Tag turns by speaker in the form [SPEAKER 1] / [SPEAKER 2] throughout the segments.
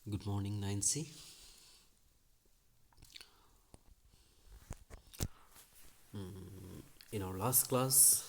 [SPEAKER 1] Good morning, Nancy. In our last class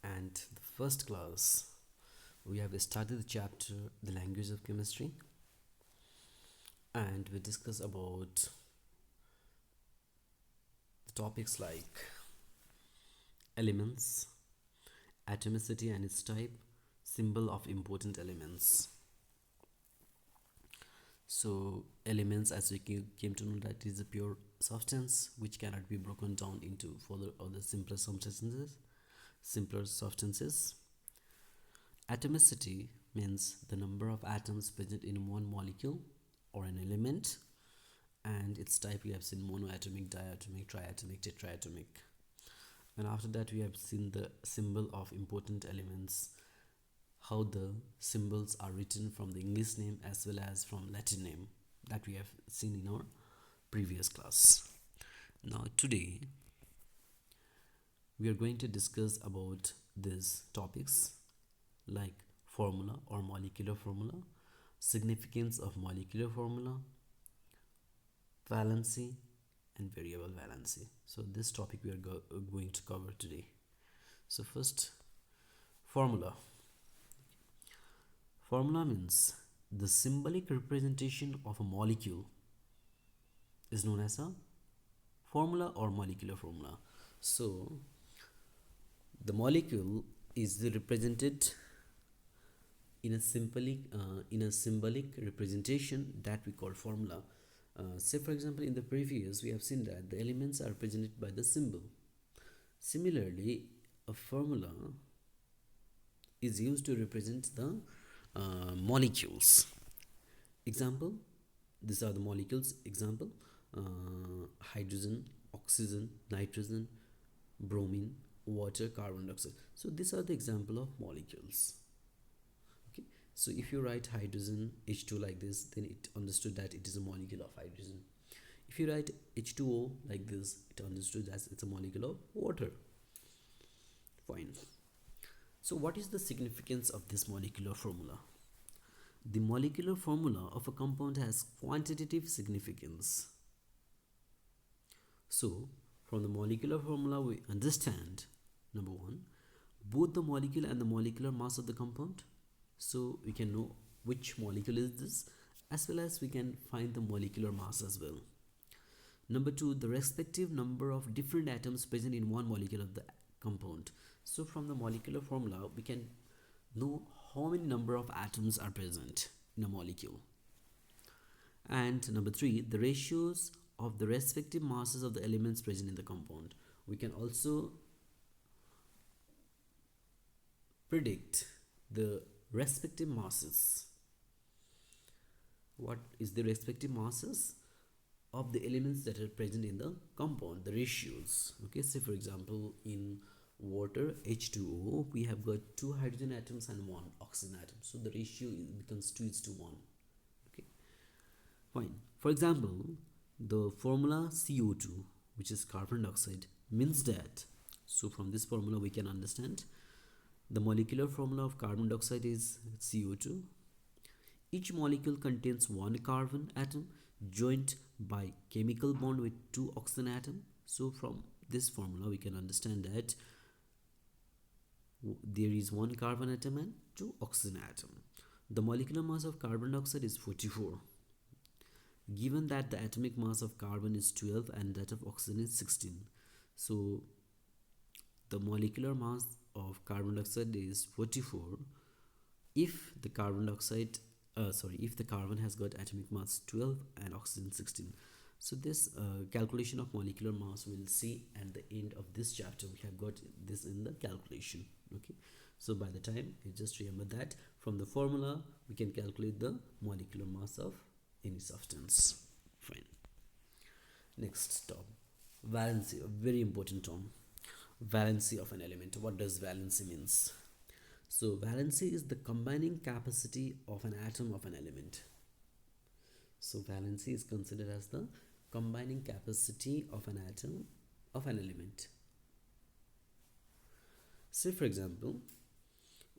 [SPEAKER 1] and the first class, we have started the chapter The Language of Chemistry, and we discussed about the topics like elements, atomicity and its type, symbol of important elements. So, elements, as we came to know, that is a pure substance which cannot be broken down into further other simpler substances. Atomicity means the number of atoms present in one molecule or an element, and its type we have seen monoatomic, diatomic, triatomic, tetraatomic. And after that, we have seen the symbol of important elements, how the symbols are written from the English name as well as from Latin name, that we have seen in our previous class. Now, today we are going to discuss about these topics like formula or molecular formula, significance of molecular formula, valency, and variable valency. So this topic we are going to cover today. So first, formula. Formula means the symbolic representation of a molecule is known as a formula or molecular formula. So the molecule is represented in a symbolic representation that we call formula. Say for example, in the previous we have seen that the elements are represented by the symbol. Similarly, a formula is used to represent the molecules. Example, these are the molecules. Example, hydrogen, oxygen, nitrogen, bromine, water, carbon dioxide. So these are the example of molecules. Okay, so if you write hydrogen H2 like this, then it understood that it is a molecule of hydrogen. If you write H2O like this, it understood that it's a molecule of water. Fine. So what is the significance of this molecular formula? The molecular formula of a compound has quantitative significance. So from the molecular formula we understand, number one, both the molecule and the molecular mass of the compound. So we can know which molecule is this, as well as we can find the molecular mass as well. Number two, the respective number of different atoms present in one molecule of the compound. So from the molecular formula we can know how many number of atoms are present in a molecule. And number three, the ratios of the respective masses of the elements present in the compound. We can also predict the respective masses. What is the respective masses of the elements that are present in the compound, the ratios? Okay, say for example, in water H2O we have got 2 hydrogen atoms and 1 oxygen atom, so the ratio becomes 2:1. Okay, fine. For example, the formula CO2, which is carbon dioxide, means that, so from this formula we can understand the molecular formula of carbon dioxide is CO2. Each molecule contains 1 carbon atom joined by chemical bond with 2 oxygen atom. So from this formula we can understand that there is 1 carbon atom and 2 oxygen atom. The molecular mass of carbon dioxide is 44. Given that the atomic mass of carbon is 12 and that of oxygen is 16, so the molecular mass of carbon dioxide is 44 if the carbon has got atomic mass 12 and oxygen 16. So this calculation of molecular mass we'll see at the end of this chapter. We have got this in the calculation. Okay, so by the time you just remember that from the formula we can calculate the molecular mass of any substance. Fine. Next term, valency, a very important term. Valency of an element. What does valency means? So valency is the combining capacity of an atom of an element. So valency is considered as the combining capacity of an atom of an element. Say for example,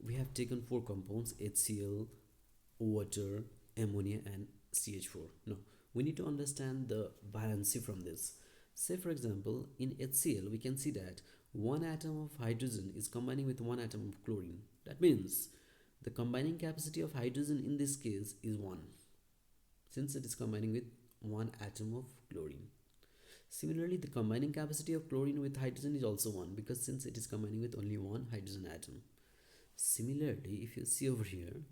[SPEAKER 1] we have taken 4 compounds HCl, water, ammonia, and CH4. No, we need to understand the valency from this. Say, for example, in HCl, we can see that one atom of hydrogen is combining with one atom of chlorine. That means the combining capacity of hydrogen in this case is 1, since it is combining with one atom of chlorine. Similarly, the combining capacity of chlorine with hydrogen is also 1, because since it is combining with only one hydrogen atom. Similarly, if you see over here,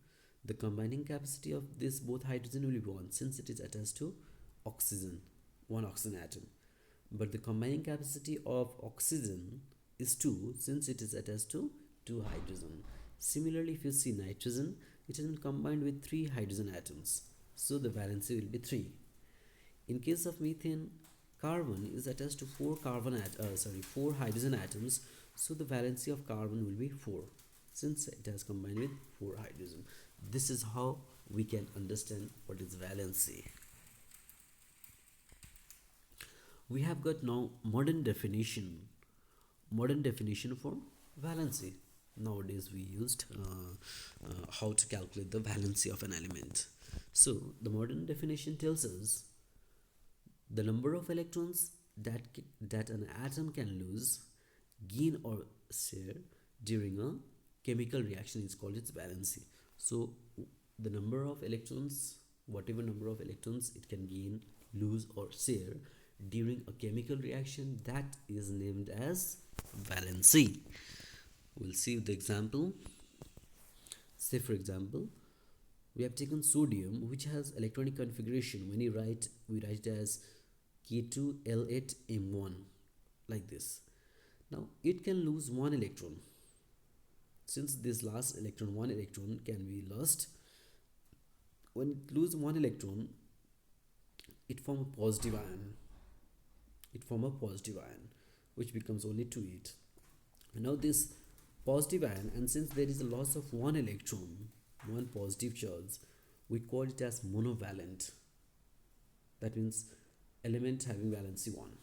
[SPEAKER 1] the combining capacity of this both hydrogen will be 1, since it is attached to oxygen, one oxygen atom. But the combining capacity of oxygen is 2, since it is attached to 2 hydrogen. Similarly, if you see nitrogen, it has been combined with 3 hydrogen atoms, so the valency will be 3. In case of methane, carbon is attached to 4 hydrogen atoms, so the valency of carbon will be 4, since it has combined with 4 hydrogen. This is how we can understand what is valency. We have got now modern definition for valency. Nowadays we used how to calculate the valency of an element. So the modern definition tells us the number of electrons that an atom can lose, gain, or share during a chemical reaction is called its valency. So the number of electrons, whatever number of electrons it can gain, lose, or share during a chemical reaction, that is named as valency. We'll see the example. Say, for example, we have taken sodium, which has electronic configuration. When we write it as K2L8M1, like this. Now it can lose one electron. Since this last electron, one electron can be lost. When it loses one electron, it forms a positive ion. Which becomes only 2,8. Now this positive ion, and since there is a loss of one electron, one positive charge, we call it as monovalent. That means element having valency 1.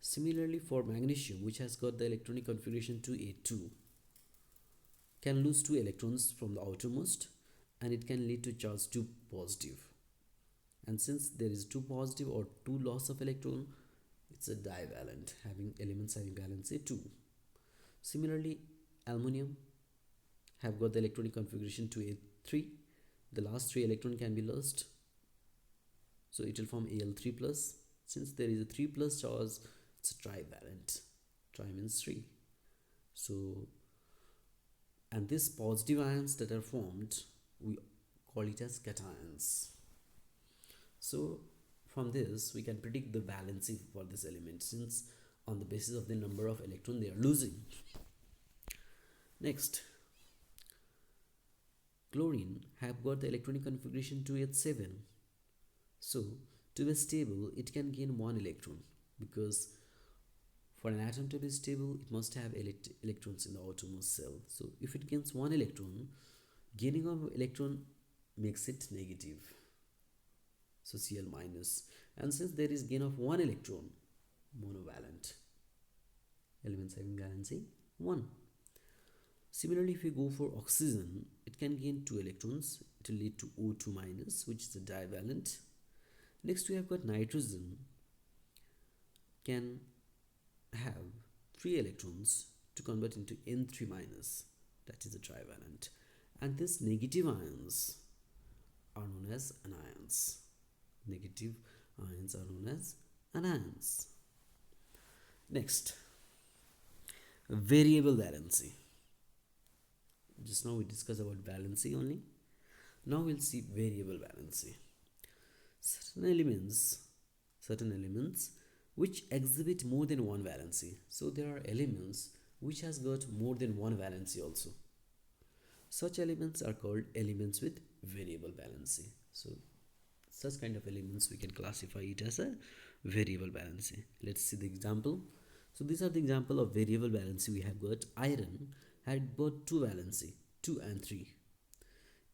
[SPEAKER 1] Similarly, for magnesium, which has got the electronic configuration 2A2, can lose 2 electrons from the outermost, and it can lead to charge 2 positive. And since there is 2 positive or 2 loss of electron, it's a divalent, having elements having valency 2. Similarly, aluminum have got the electronic configuration 2A3. The last 3 electron can be lost, so it will form Al3 plus. Since there is a 3 plus charge, it's a trivalent. Tri means 3. So, and these positive ions that are formed, we call it as cations. So from this we can predict the valency for this element, since on the basis of the number of electrons they are losing. Next, chlorine have got the electronic configuration 2H7. So to be stable, it can gain 1 electron, because for an atom to be stable, it must have electrons in the outermost cell. So if it gains 1 electron, gaining of electron makes it negative, so Cl minus. And since there is gain of 1 electron, monovalent, elements having valency 1. Similarly, if we go for oxygen, it can gain 2 electrons. It will lead to O2 minus, which is a divalent. Next, we have got nitrogen, can have 3 electrons to convert into N3 minus, that is a trivalent. And these negative ions are known as anions. Negative ions are known as anions. Next, variable valency. Just now we discussed about valency only. Now we'll see variable valency. Certain elements which exhibit more than one valency. So there are elements which has got more than one valency also. Such elements are called elements with variable valency. So such kind of elements we can classify it as a variable valency. Let's see the example. So these are the example of variable valency. We have got iron had both 2 valency, 2 and 3.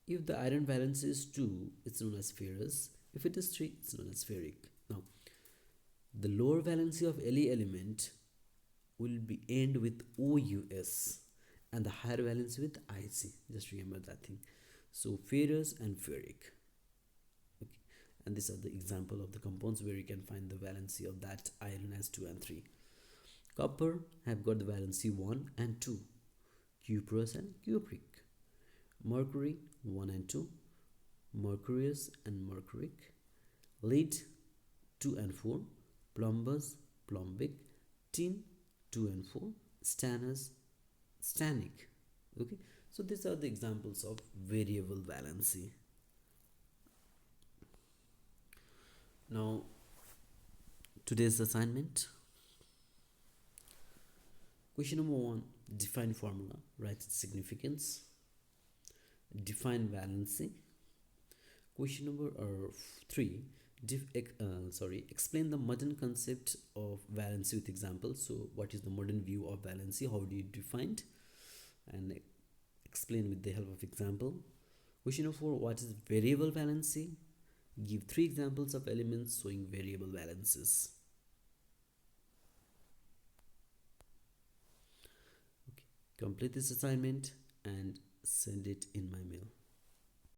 [SPEAKER 1] If the iron valency is 2, it's known as ferrous. If it is 3, it's known as ferric. Now, the lower valency of any element will be end with OUS, and the higher valency with IC. Just remember that thing. So ferrous and ferric. Okay. And these are the example of the compounds where you can find the valency of that iron as 2 and 3. Copper have got the valency 1 and 2. Cuprous and cupric. Mercury 1 and 2. Mercurius and mercuric. Lead 2 and 4. Plumbous, plumbic. Tin 2 and 4. Stannous, stannic. Okay, so these are the examples of variable valency. Now today's assignment, question number 1, define formula, write its significance. Define valency. Question number 3, explain the modern concept of valency with examples. So what is the modern view of valency, how do you define it, and explain with the help of example. Question number 4, what is variable valency? Give 3 examples of elements showing variable valences. Okay. Complete this assignment and send it in my mail.